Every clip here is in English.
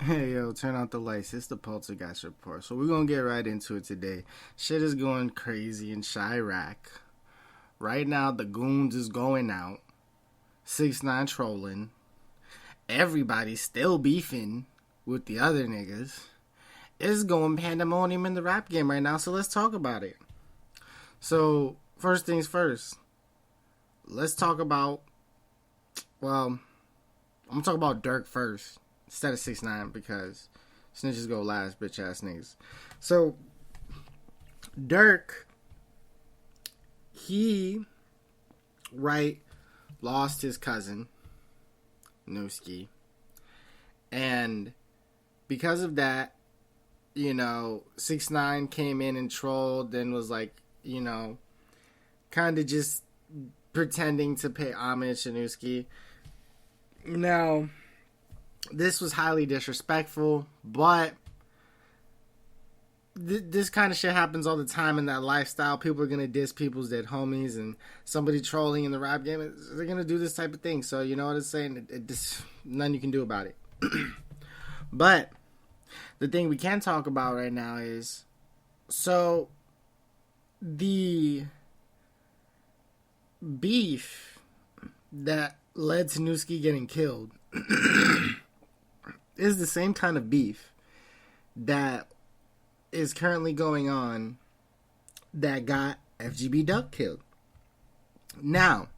Hey yo, turn out the lights. It's the Poltergeist Report. So we're gonna get right into it today. Shit is going crazy in Chirac. Right now the goons is going out. 6ix9ine trolling. Everybody's still beefing with the other niggas. It's going pandemonium in the rap game right now, so let's talk about it. So, first things first. Let's talk about, I'm gonna talk about Dirk first instead of 6ix9ine because snitches go last, bitch ass niggas. So Dirk, he lost his cousin Newski, and because of that, 6ix9ine came in and trolled and was like, kind of just pretending to pay homage to Newski. Now, this was highly disrespectful, but this kind of shit happens all the time in that lifestyle. People are gonna diss people's dead homies, and somebody trolling in the rap game, they're gonna do this type of thing. So you know what I'm saying? Nothing you can do about it. But the thing we can talk about right now is, so the beef that led to Newski getting killed is the same kind of beef that is currently going on that got FGB Duck killed. Now,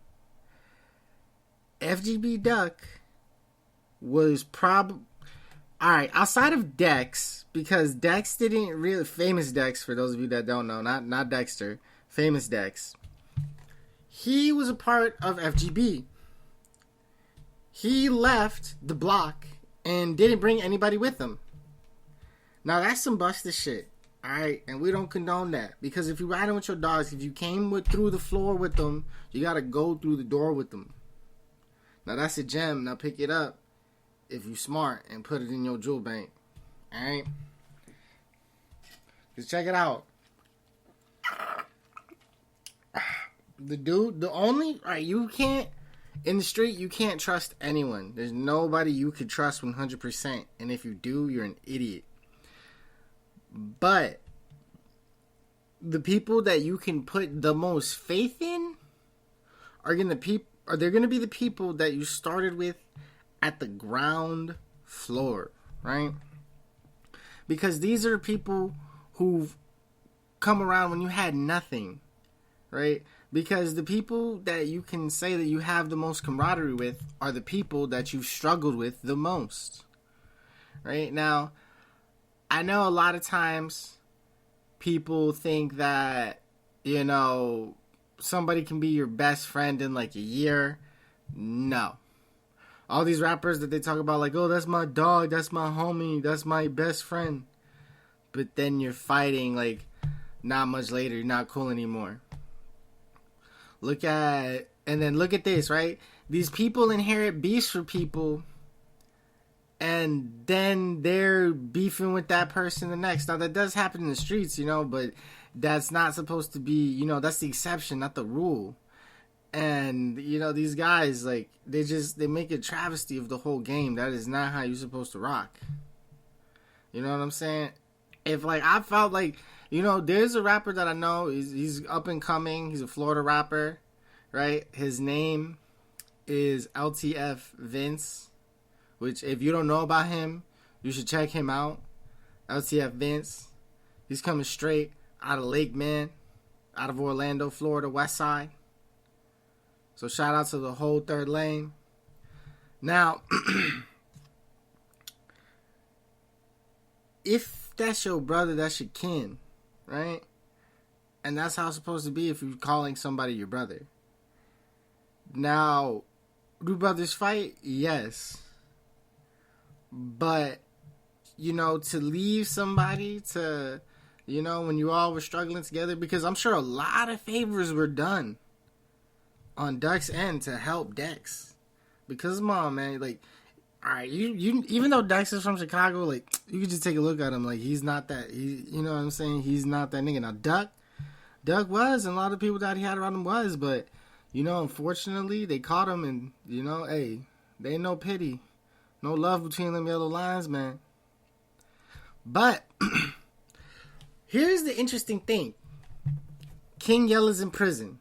FGB Duck was alright, outside of Dex, because Dex didn't really, famous Dex, for those of you that don't know, not Dexter, famous Dex, he was a part of FGB. He left the block and didn't bring anybody with him. Now that's some busted shit, alright? And we don't condone that. Because if you're riding with your dogs, if you came through the floor with them, you gotta go through the door with them. Now that's a gem. Now pick it up if you smart and put it in your jewel bank. Alright? Just check it out. The dude, you can't, in the street, you can't trust anyone. There's nobody you could trust 100%. And if you do, you're an idiot. But the people that you can put the most faith in they're going to be the people that you started with at the ground floor, right? Because these are people who've come around when you had nothing, right? Because the people that you can say that you have the most camaraderie with are the people that you've struggled with the most. Right? Now, I know a lot of times people think that, somebody can be your best friend in like a year. No. All these rappers that they talk about like, oh, that's my dog, that's my homie, that's my best friend. But then you're fighting like not much later, you're not cool anymore. Look at this, right? These people inherit beefs for people, and then they're beefing with that person the next. Now, that does happen in the streets, but that's not supposed to be, that's the exception, not the rule. And, these guys, like, they make a travesty of the whole game. That is not how you're supposed to rock. You know what I'm saying? If, I felt like, there's a rapper that I know, he's up and coming, he's a Florida rapper, right? His name is LTF Vince, which if you don't know about him, you should check him out. LTF Vince, he's coming straight out of Lake, man, out of Orlando, Florida, West Side. So shout out to the whole third lane. Now, if that's your brother, that's your kin, right? And that's how it's supposed to be if you're calling somebody your brother. Now, do brothers fight? Yes. But, to leave somebody to, when you all were struggling together, because I'm sure a lot of favors were done on Duck's end to help Dex. Because, man, like, alright, you even though Dex is from Chicago, like, you could just take a look at him, like, he's not that, you know what I'm saying? He's not that nigga. Now, Duck was, and a lot of people that he had around him was, but, unfortunately, they caught him, and, hey, they ain't no pity. No love between them yellow lines, man. But here's the interesting thing. King Yella's in prison.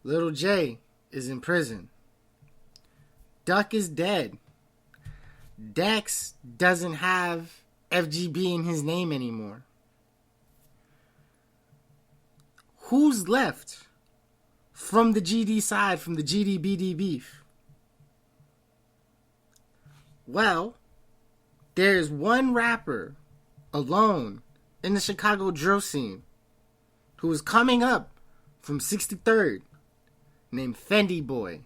Little J is in prison. Duck is dead. Dex doesn't have FGB in his name anymore. Who's left from the GD side, from the GD-BD beef? Well, there's one rapper alone in the Chicago drill scene who is coming up from 63rd named Fendi Boy.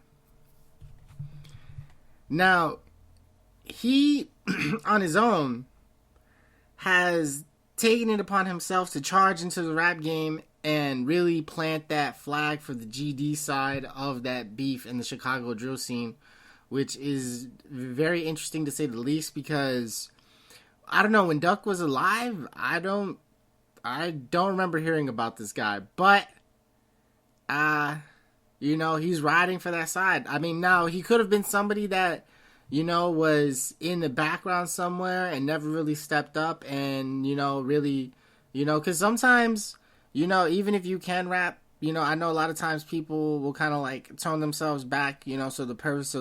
Now, he, on his own, has taken it upon himself to charge into the rap game and really plant that flag for the GD side of that beef in the Chicago drill scene, which is very interesting to say the least, because I don't know, when Duck was alive, I don't remember hearing about this guy, but he's riding for that side. I mean, now he could have been somebody that, was in the background somewhere and never really stepped up and, really, because sometimes, even if you can rap, I know a lot of times people will kind of like turn themselves back, so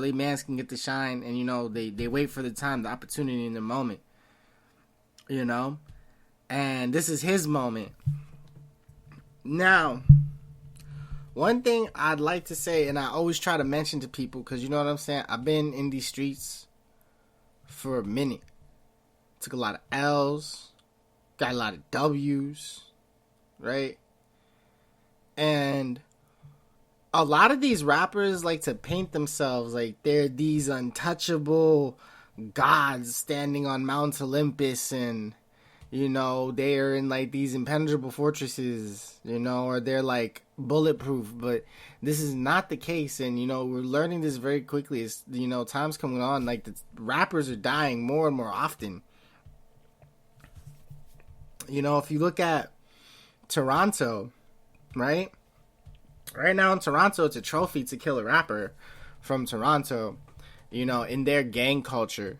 they mans can get the shine, and, they wait for the time, the opportunity in the moment, and this is his moment. Now, one thing I'd like to say, and I always try to mention to people, because you know what I'm saying, I've been in these streets for a minute. Took a lot of L's, got a lot of W's, right? And a lot of these rappers like to paint themselves like they're these untouchable gods standing on Mount Olympus, and they're in like these impenetrable fortresses, or they're like bulletproof. But this is not the case, and we're learning this very quickly. It's time's coming on, like the rappers are dying more and more often. If you look at Toronto, right now in Toronto, it's a trophy to kill a rapper from Toronto, in their gang culture.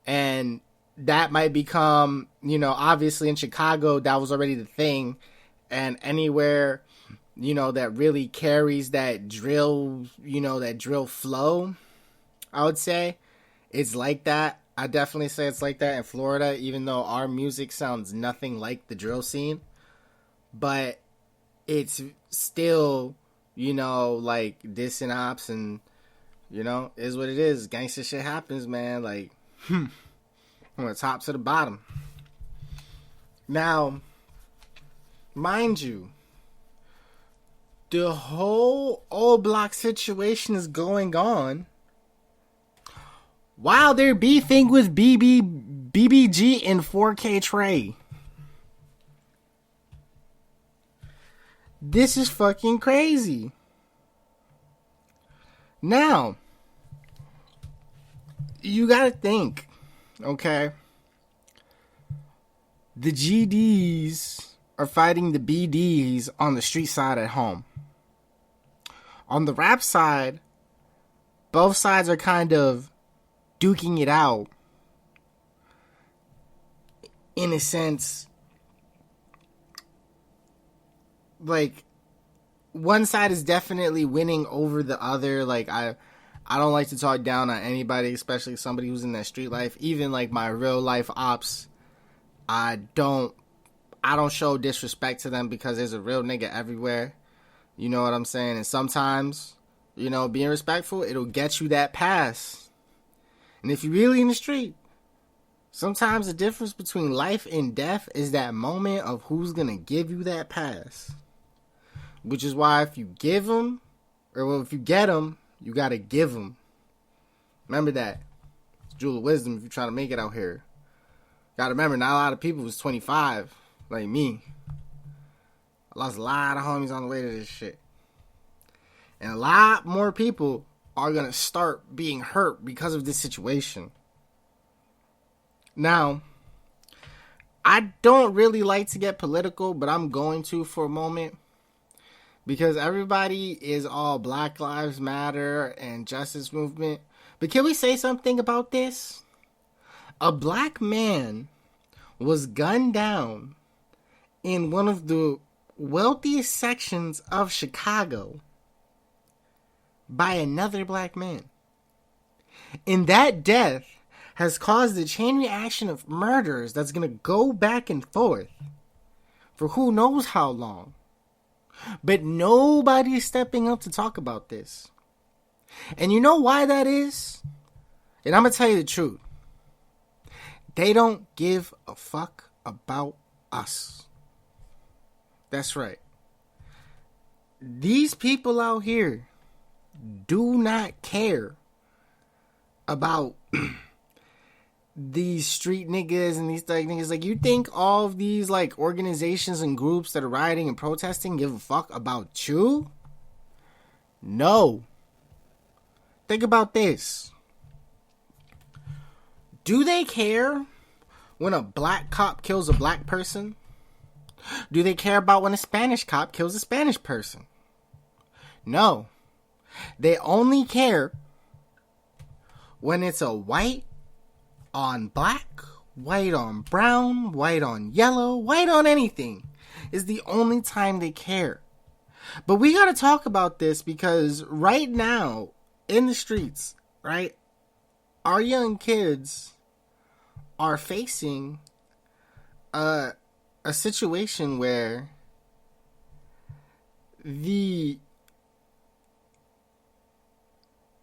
And that might become, obviously in Chicago, that was already the thing. And anywhere, that really carries that drill, that drill flow, I would say, it's like that. I definitely say it's like that in Florida, even though our music sounds nothing like the drill scene. But it's still, like dissing ops and, is what it is. Gangster shit happens, man. Like, from the top to the bottom. Now, mind you, the whole old block situation is going on while they're beefing with BBG and 4K Trey. This is fucking crazy. Now, you gotta think, okay? The GDs are fighting the BDs on the street side at home. On the rap side, both sides are kind of duking it out. In a sense, like, one side is definitely winning over the other. Like, I don't like to talk down on anybody, especially somebody who's in that street life. Even like my real life ops, I don't show disrespect to them because there's a real nigga everywhere. You know what I'm saying? And sometimes, being respectful, it'll get you that pass. And if you're really in the street, sometimes the difference between life and death is that moment of who's gonna give you that pass. Which is why if you give them, if you get them, you gotta give them. Remember that. It's jewel of wisdom if you're trying to make it out here. Gotta remember, not a lot of people was 25, like me. I lost a lot of homies on the way to this shit. And a lot more people are gonna start being hurt because of this situation. Now, I don't really like to get political, but I'm going to for a moment. Because everybody is all Black Lives Matter and justice movement. But can we say something about this? A black man was gunned down in one of the wealthiest sections of Chicago by another black man. And that death has caused a chain reaction of murders that's going to go back and forth for who knows how long. But nobody's stepping up to talk about this. And you know why that is? And I'm going to tell you the truth. They don't give a fuck about us. That's right. These people out here do not care about these street niggas and these thug niggas. Like, you think all of these like organizations and groups that are rioting and protesting give a fuck about you? No. Think about this. Do they care when a black cop kills a black person? Do they care about when a Spanish cop kills a Spanish person? No. They only care when it's a white on black, white on brown, white on yellow, white on anything is the only time they care. But we got to talk about this because right now in the streets, right, our young kids are facing a situation where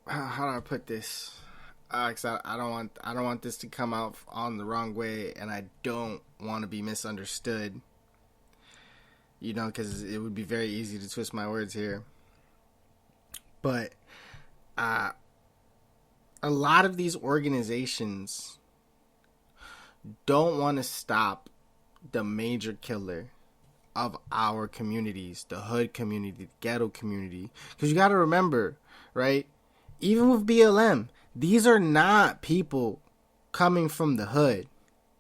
how do I put this? 'Cause I don't want this to come out on the wrong way, and I don't want to be misunderstood. You know, because it would be very easy to twist my words here. But a lot of these organizations don't want to stop the major killer of our communities, the hood community, the ghetto community. Because you got to remember, right? Even with BLM, these are not people coming from the hood.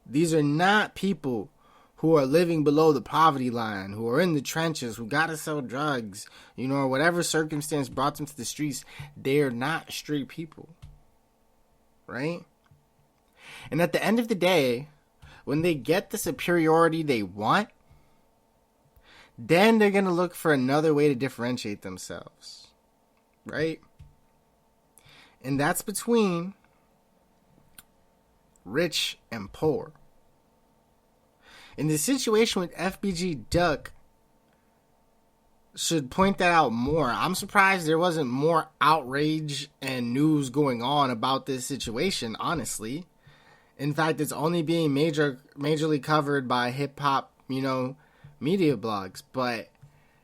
These are not people who are living below the poverty line, who are in the trenches, who got to sell drugs, you know, or whatever circumstance brought them to the streets. They are not street people, right? And at the end of the day, when they get the superiority they want, then they're going to look for another way to differentiate themselves, right? And that's between rich and poor. In the situation with FBG Duck should point that out more. I'm surprised there wasn't more outrage and news going on about this situation, honestly. In fact, it's only being majorly covered by hip hop, you know, media blogs. But,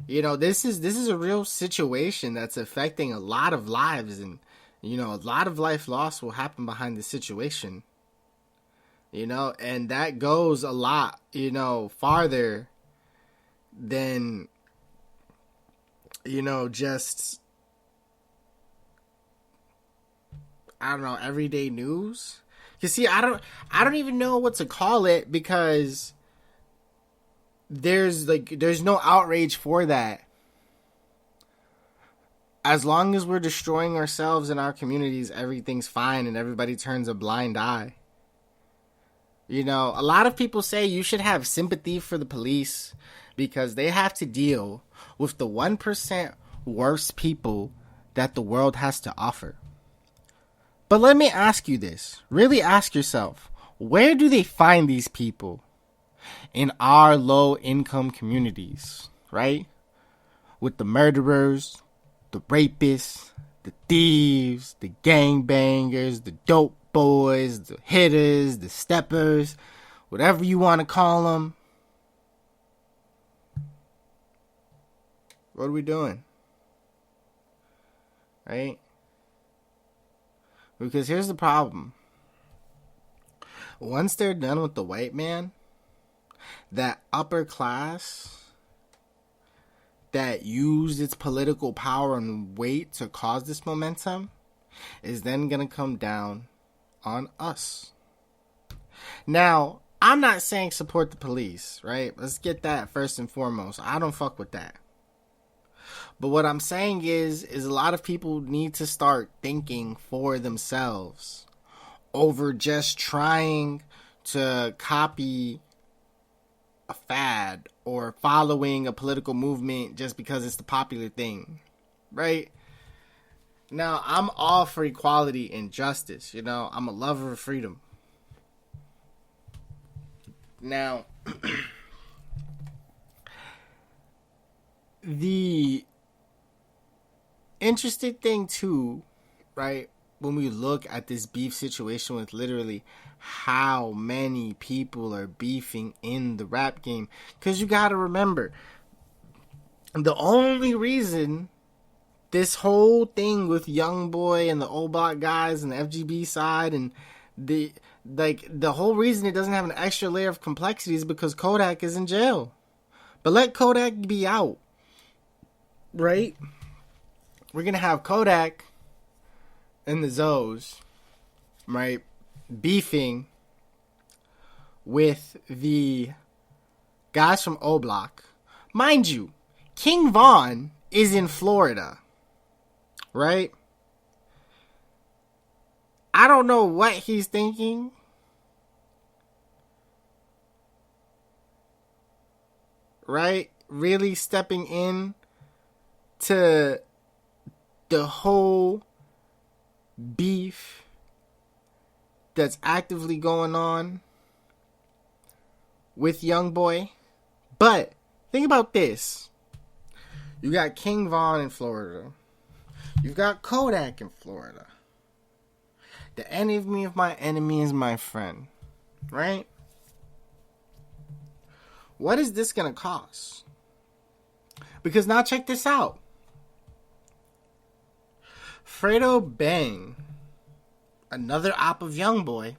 you know, this is a real situation that's affecting a lot of lives, and, you know, a lot of life loss will happen behind the situation. You know, and that goes a lot, you know, farther than, you know, just, I don't know, everyday news. You see, I don't even know what to call it, because there's no outrage for that. As long as we're destroying ourselves and our communities, everything's fine and everybody turns a blind eye. You know, a lot of people say you should have sympathy for the police because they have to deal with the 1% worst people that the world has to offer. But let me ask you this. Really ask yourself, where do they find these people? In our low-income communities, right? With the murderers, the rapists, the thieves, the gangbangers, the dope boys, the hitters, the steppers, whatever you want to call them. What are we doing? Right? Because here's the problem. Once they're done with the white man, that upper class that used its political power and weight to cause this momentum is then going to come down on us. Now, I'm not saying support the police, right? Let's get that first and foremost. I don't fuck with that. But what I'm saying is a lot of people need to start thinking for themselves over just trying to copy a fad or following a political movement just because it's the popular thing, right? Now, I'm all for equality and justice, you know? I'm a lover of freedom. Now, the interesting thing, too, right, when we look at this beef situation with literally how many people are beefing in the rap game, because you gotta remember, the only reason this whole thing with YoungBoy and the old block guys and the FGB side and the whole reason it doesn't have an extra layer of complexity is because Kodak is in jail. But let Kodak be out, right? We're gonna have Kodak and the Zoes, right, beefing with the guys from O Block. Mind you, King Von is in Florida, right? I don't know what he's thinking. Right? Really stepping in to the whole beef that's actively going on with YoungBoy. But think about this. You got King Von in Florida. You've got Kodak in Florida. The enemy of my enemy is my friend. Right? What is this going to cost? Because now check this out. Fredo Bang, another op of YoungBoy,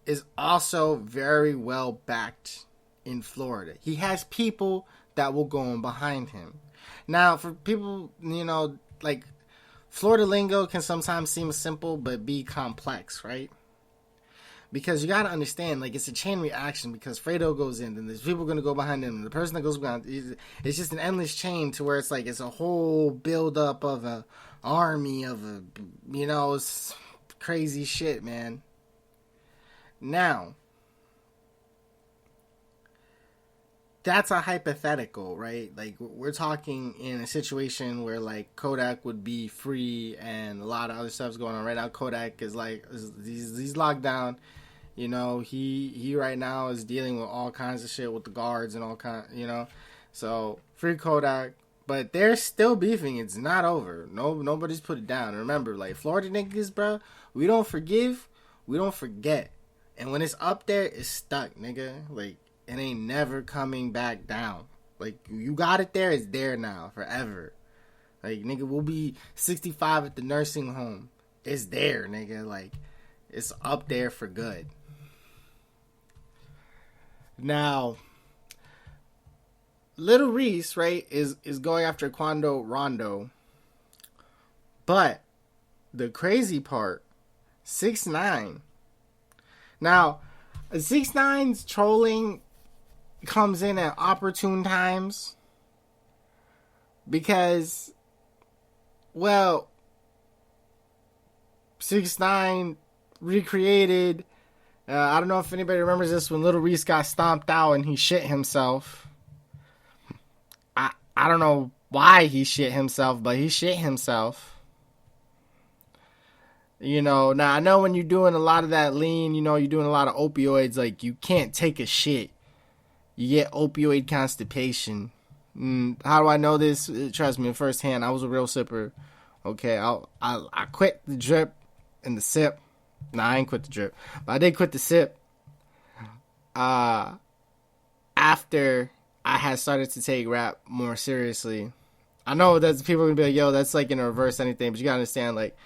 is also very well backed in Florida. He has people that will go in behind him. Now, for people, you know, like, Florida lingo can sometimes seem simple but be complex, right? Because you gotta understand, like, it's a chain reaction because Fredo goes in, then there's people gonna go behind him, and the person that goes behind, it's just an endless chain to where it's like, it's a whole build-up of a army of a, you know, it's crazy shit, man. Now, that's a hypothetical, right? Like, we're talking in a situation where, like, Kodak would be free and a lot of other stuff's going on. Right now, Kodak is, like, he's locked down. You know, he right now is dealing with all kinds of shit with the guards and all kind, you know. So, free Kodak. But they're still beefing. It's not over. Nobody's put it down. Remember, like, Florida niggas, bro, we don't forgive, we don't forget. And when it's up there, it's stuck, nigga. Like, it ain't never coming back down. Like, you got it there, it's there now, forever. Like, nigga, we'll be 65 at the nursing home. It's there, nigga. Like, it's up there for good. Now, Little Reese, right, is going after Quando Rondo. But the crazy part, 6ix9ine. Now, 6ix9ine's trolling comes in at opportune times because, well, 6ix9ine recreated, I don't know if anybody remembers this, when Little Reese got stomped out and he shit himself. I don't know why he shit himself, but he shit himself. You know, now I know when you're doing a lot of that lean, you know, you're doing a lot of opioids, like, you can't take a shit. You get opioid constipation. How do I know this? Trust me, firsthand, I was a real sipper. Okay, I quit the drip and the sip. Nah, I ain't quit the drip, but I did quit the sip. After I had started to take rap more seriously. I know that people are gonna be like, yo, that's like in reverse anything, but you gotta understand, like,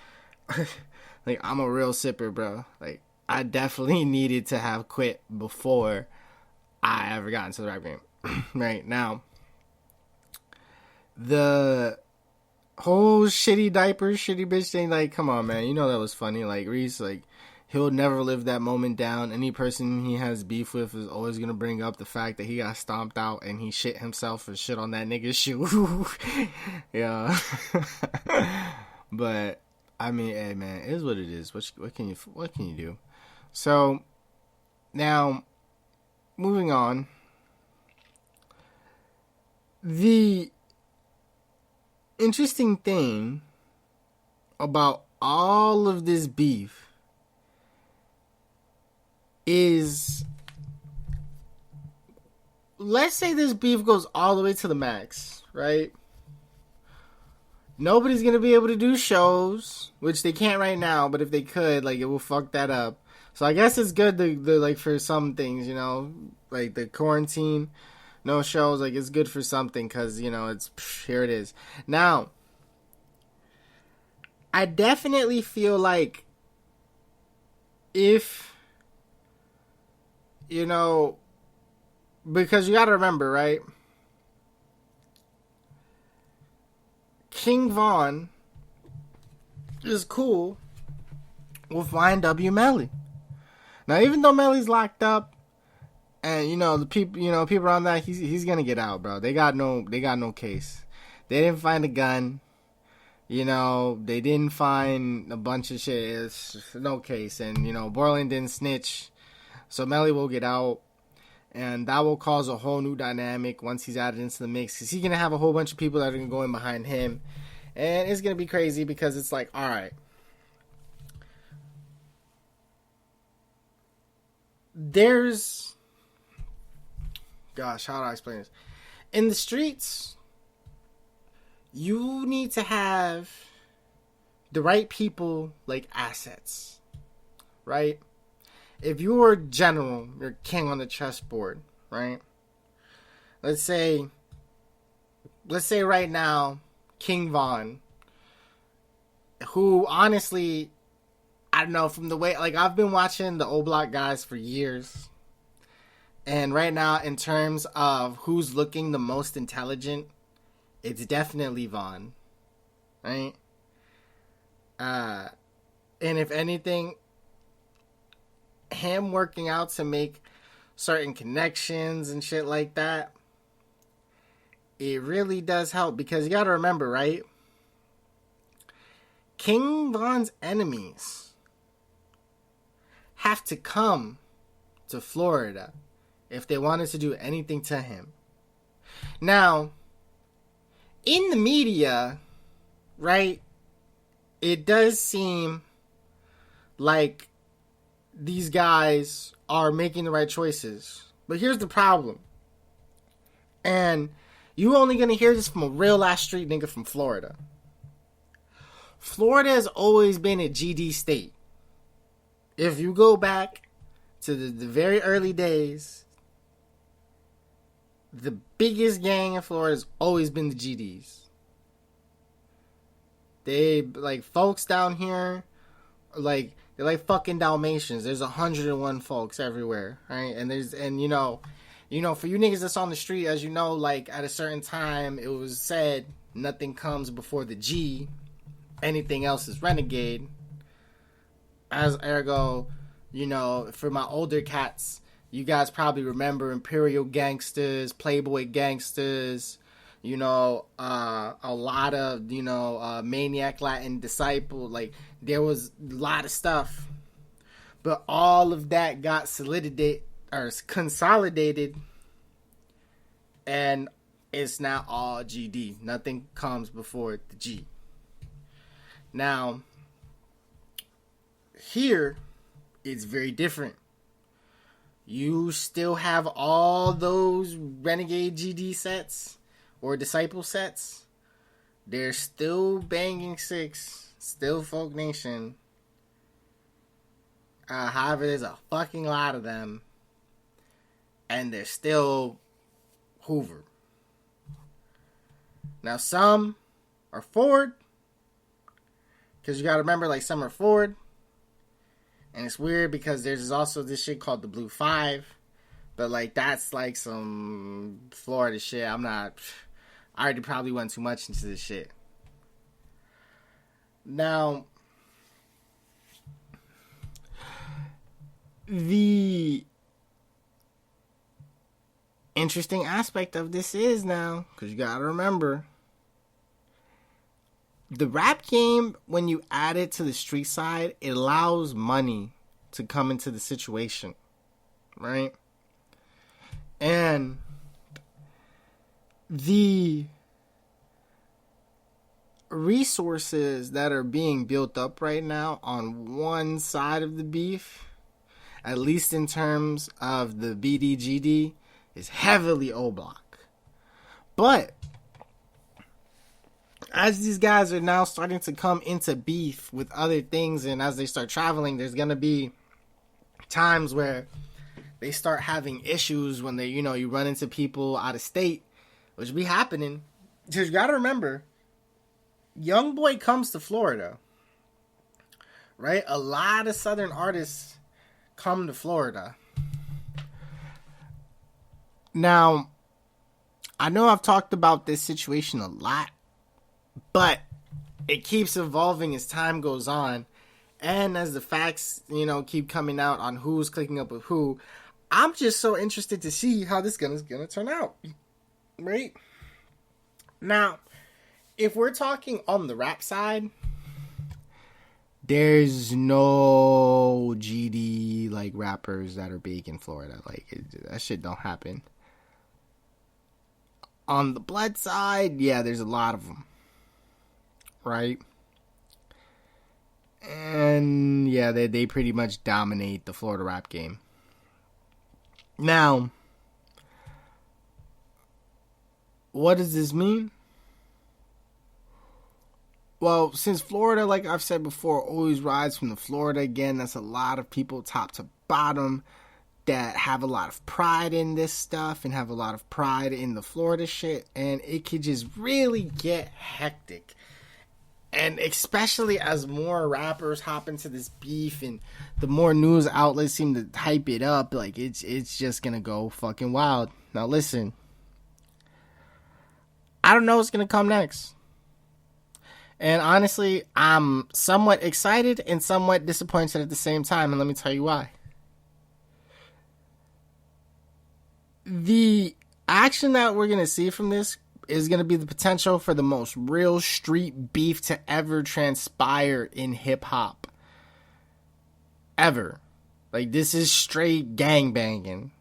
like, I'm a real sipper, bro. Like, I definitely needed to have quit before I ever got into the rap game. Right now, the whole shitty diaper, shitty bitch thing, like, come on, man. You know that was funny. Like, Reese, like, he'll never live that moment down. Any person he has beef with is always going to bring up the fact that he got stomped out and he shit himself and shit on that nigga's shoe. Yeah. But, I mean, hey, man, it is what it is. What can you do? So, Now, moving on. The interesting thing about all of this beef is, let's say this beef goes all the way to the max, right? Nobody's gonna be able to do shows, which they can't right now, but if they could, like, it will fuck that up. So I guess it's good to like, for some things, you know, like the quarantine, no shows, like, it's good for something, because, you know, it's, here it is. Now, I definitely feel like if, you know, because you gotta remember, right? King Von is cool with YNW Melly. Now, even though Melly's locked up, and you know the people, people around that, he's gonna get out, bro. They got no case. They didn't find a gun. You know, they didn't find a bunch of shit. It's no case, and you know, Borland didn't snitch, so Melly will get out. And that will cause a whole new dynamic once he's added into the mix. Because he's going to have a whole bunch of people that are going to go in behind him. And it's going to be crazy because it's like, all right. There's... Gosh, how do I explain this? In the streets, you need to have the right people, like assets. Right? If you were a general, you're king on the chessboard, right? Let's say right now, King Von, who honestly, I don't know, from the way, like, I've been watching the O Block guys for years. And right now, in terms of who's looking the most intelligent, it's definitely Von, right? And if anything, him working out to make certain connections and shit like that, it really does help, because you gotta remember, right? King Von's enemies have to come to Florida if they wanted to do anything to him. Now, in the media, right, it does seem like these guys are making the right choices. But here's the problem. And you only gonna hear this from a real ass street nigga from Florida. Florida has always been a GD state. If you go back to the very early days, the biggest gang in Florida has always been the GDs. They, like, folks down here, like, they're like fucking Dalmatians. There's 101 folks everywhere, right? And you know, for you niggas that's on the street, as you know, like, at a certain time, it was said, nothing comes before the G. Anything else is renegade. As ergo, you know, for my older cats, you guys probably remember Imperial Gangsters, Playboy Gangsters, you know, a lot of, you know, Maniac Latin Disciple. Like, there was a lot of stuff. But all of that got consolidated. And it's now all GD. Nothing comes before the G. Now, here, it's very different. You still have all those Renegade GD sets or Disciple sets. They're still banging six, still Folk Nation. However, there's a fucking lot of them, and they're still Hoover. Now, some are Ford, because you gotta remember, like, some are Ford. And it's weird because there's also this shit called the Blue 5. But, like, that's, like, some Florida shit. I already probably went too much into this shit. Now, the interesting aspect of this is now, because you gotta remember, the rap game, when you add it to the street side, it allows money to come into the situation. right? And the resources that are being built up right now on one side of the beef, at least in terms of the BDGD, is heavily O Block. But as these guys are now starting to come into beef with other things, and as they start traveling, there's going to be times where they start having issues when they, you run into people out of state, which be happening. Because you got to remember, Young Boy comes to Florida, right? A lot of Southern artists come to Florida. Now, I know I've talked about this situation a lot, but it keeps evolving as time goes on. And as the facts, keep coming out on who's clicking up with who, I'm just so interested to see how this is going to turn out. Right? Now, if we're talking on the rap side, there's no GD like rappers that are big in Florida. Like, that shit don't happen. On the blood side, yeah, there's a lot of them. Right? And yeah, they pretty much dominate the Florida rap game. Now, what does this mean? Well, since Florida, like I've said before, always rides from the Florida, again, that's a lot of people top to bottom that have a lot of pride in this stuff and have a lot of pride in the Florida shit, and it could just really get hectic. And especially as more rappers hop into this beef and the more news outlets seem to hype it up, like it's just gonna go fucking wild. Now listen, I don't know what's gonna come next. And honestly, I'm somewhat excited and somewhat disappointed at the same time, and let me tell you why. The action that we're gonna see from this is going to be the potential for the most real street beef to ever transpire in hip-hop. Ever. Like, this is straight gangbanging.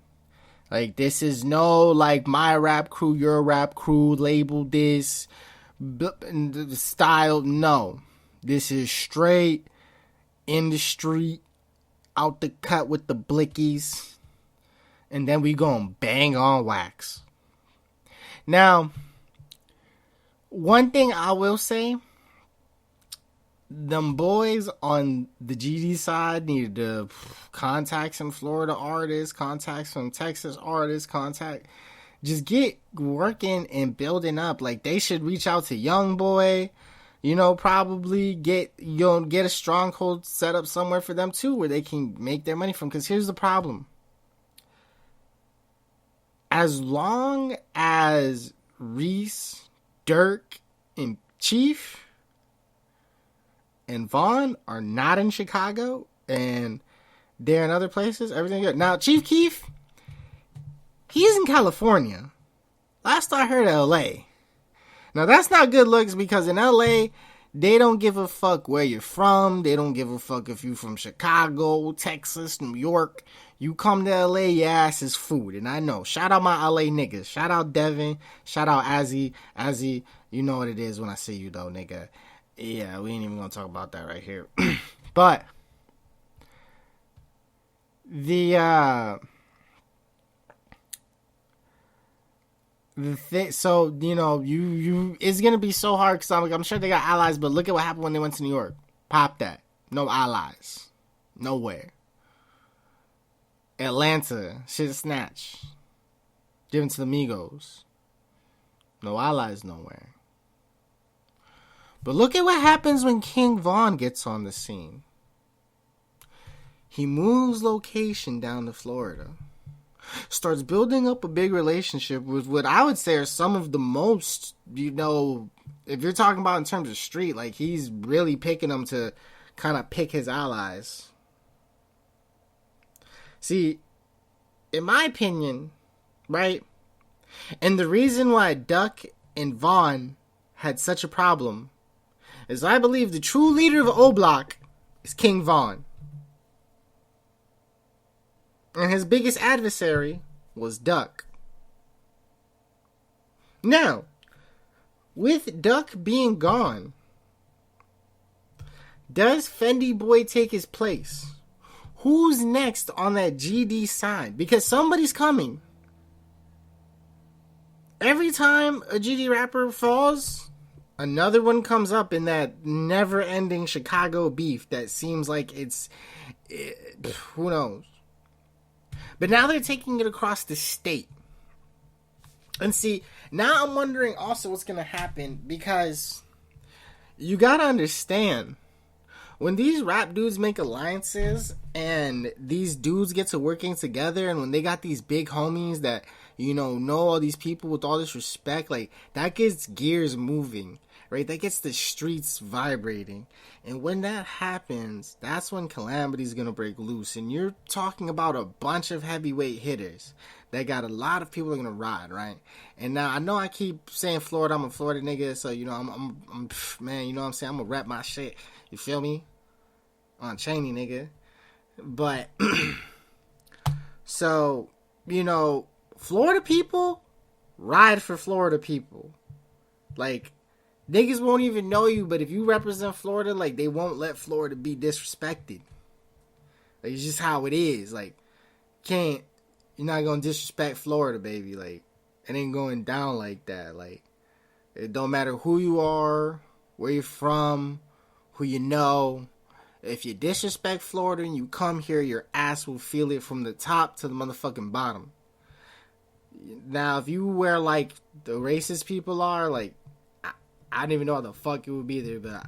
Like, this is no, like, my rap crew, your rap crew, label this, style. No. This is straight in the street, out the cut with the blickies, and then we gonna bang on wax. Now, one thing I will say, them boys on the GD side needed to contact some Florida artists, contact some Texas artists, just get working and building up. Like, they should reach out to Young Boy, probably get a stronghold set up somewhere for them too, where they can make their money from. Because here's the problem. As long as Reese, Dirk, and Chief and Vaughn are not in Chicago and they're in other places, everything good. Now, Chief Keef, he's in California. Last I heard, LA. Now, that's not good looks, because in LA, they don't give a fuck where you're from. They don't give a fuck if you're from Chicago, Texas, New York. You come to LA, your ass is food. And I know. Shout out my LA niggas. Shout out Devin. Shout out Azzy. Azzy, you know what it is when I see you, though, nigga. Yeah, we ain't even gonna talk about that right here. But so, you it's gonna be so hard, because I'm sure they got allies, but look at what happened when they went to New York. Pop that. No allies. Nowhere. Atlanta, shit snatch. Given to the Migos. No allies nowhere. But look at what happens when King Von gets on the scene. He moves location down to Florida. Starts building up a big relationship with what I would say are some of the most, if you're talking about in terms of street, like, he's really picking them to kind of pick his allies. See, in my opinion, right, and the reason why Duck and Vaughn had such a problem is I believe the true leader of O Block is King Von. And his biggest adversary was Duck. Now, with Duck being gone, does Fendi Boy take his place? Who's next on that GD side? Because somebody's coming. Every time a GD rapper falls, another one comes up in that never-ending Chicago beef that seems like who knows. But now they're taking it across the state. And see, now I'm wondering also what's going to happen, because you got to understand, when these rap dudes make alliances and these dudes get to working together, and when they got these big homies that, know all these people with all this respect, like, that gets gears moving, right? That gets the streets vibrating. And when that happens, that's when calamity's gonna break loose. And you're talking about a bunch of heavyweight hitters that got a lot of people are gonna ride, right? And now I know I keep saying Florida, I'm a Florida nigga, so I'm man, you know what I'm saying? I'm gonna rep my shit. You feel me? On Cheney, nigga. But so, Florida people ride for Florida people. Like, niggas won't even know you, but if you represent Florida, like, they won't let Florida be disrespected. Like, it's just how it is. Like, you're not gonna disrespect Florida, baby. Like, it ain't going down like that. Like, it don't matter who you are, where you're from, who you know. If you disrespect Florida and you come here, your ass will feel it from the top to the motherfucking bottom. Now, if you wear, like, the racist people are, like, I don't even know how the fuck it would be there, but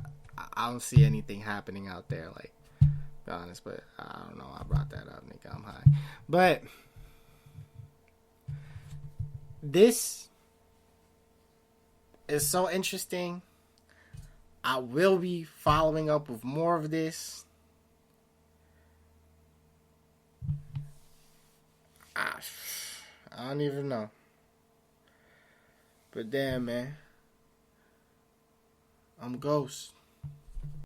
I don't see anything happening out there, like, be honest, but I don't know, I brought that up, nigga, I'm high. But this is so interesting. I will be following up with more of this. I don't even know. But damn, man. I'm Ghost.